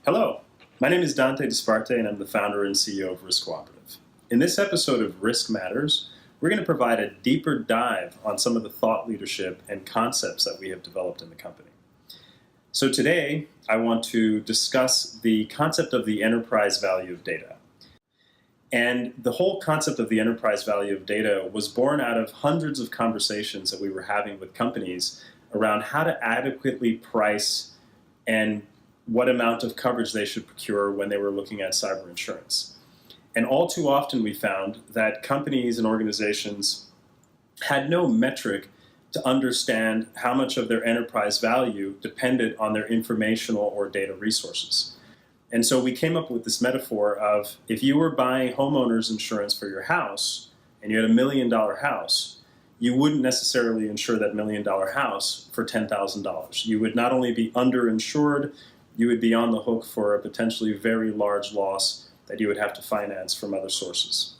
Hello, my name is Dante Disparte and I'm the founder and CEO of Risk Cooperative. In this episode of Risk Matters, we're going to provide a deeper dive on some of the thought leadership and concepts that we have developed in the company. So today, I want to discuss the concept of the enterprise value of data. And the whole concept of the enterprise value of data was born out of hundreds of conversations that we were having with companies around how to adequately price and what amount of coverage they should procure when they were looking at cyber insurance. And all too often we found that companies and organizations had no metric to understand how much of their enterprise value depended on their informational or data resources. And so we came up with this metaphor of if you were buying homeowners insurance for your house and you had $1 million house, you wouldn't necessarily insure that $1 million house for $10,000. You would not only be underinsured, you would be on the hook for a potentially very large loss that you would have to finance from other sources.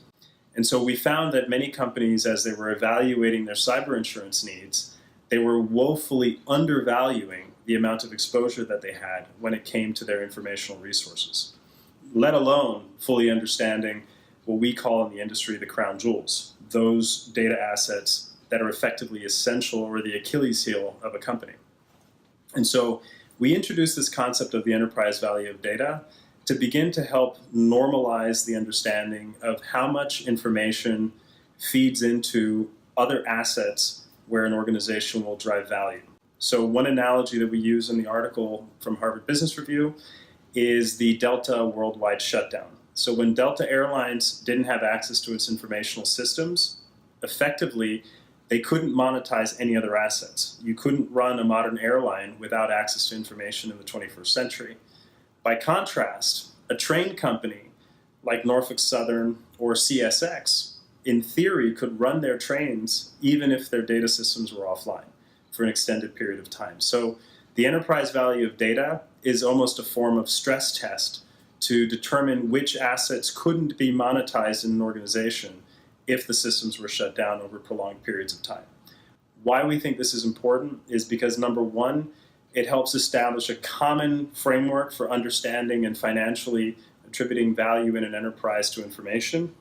And so we found that many companies, as they were evaluating their cyber insurance needs, they were woefully undervaluing the amount of exposure that they had when it came to their informational resources, let alone fully understanding what we call in the industry the crown jewels, those data assets that are effectively essential or the Achilles heel of a company. And so we introduced this concept of the enterprise value of data to begin to help normalize the understanding of how much information feeds into other assets where an organization will drive value. So one analogy that we use in the article from Harvard Business Review is the Delta worldwide shutdown. So when Delta Airlines didn't have access to its informational systems, effectively, they couldn't monetize any other assets. You couldn't run a modern airline without access to information in the 21st century. By contrast, a train company like Norfolk Southern or CSX, in theory, could run their trains even if their data systems were offline for an extended period of time. So the enterprise value of data is almost a form of stress test to determine which assets couldn't be monetized in an organization if the systems were shut down over prolonged periods of time. Why we think this is important is because, number one, it helps establish a common framework for understanding and financially attributing value in an enterprise to information.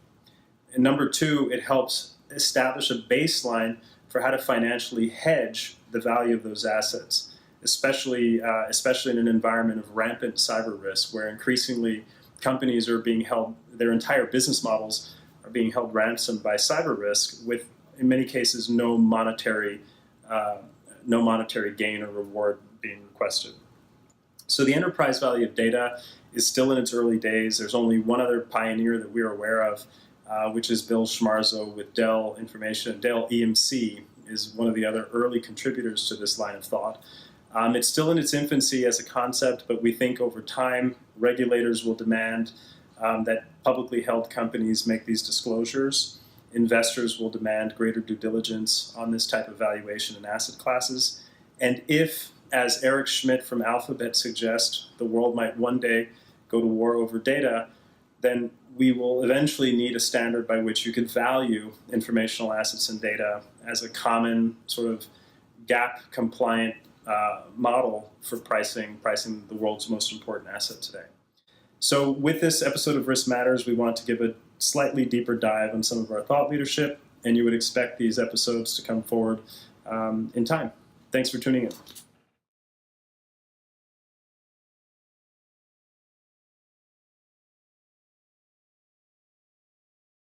And number two, it helps establish a baseline for how to financially hedge the value of those assets, especially in an environment of rampant cyber risk where increasingly companies are being held, their entire business models are being held ransom by cyber risk with, in many cases, no monetary gain or reward being requested. So the enterprise value of data is still in its early days. There's only one other pioneer that we're aware of, which is Bill Schmarzo with Dell Information. Dell EMC is one of the other early contributors to this line of thought. It's still in its infancy as a concept, but we think over time regulators will demand that publicly held companies make these disclosures. Investors will demand greater due diligence on this type of valuation in asset classes. And if, as Eric Schmidt from Alphabet suggests, the world might one day go to war over data, then we will eventually need a standard by which you could value informational assets and data as a common sort of GAAP-compliant model for pricing the world's most important asset today. So with this episode of Risk Matters, we want to give a slightly deeper dive on some of our thought leadership, and you would expect these episodes to come forward in time. Thanks for tuning in.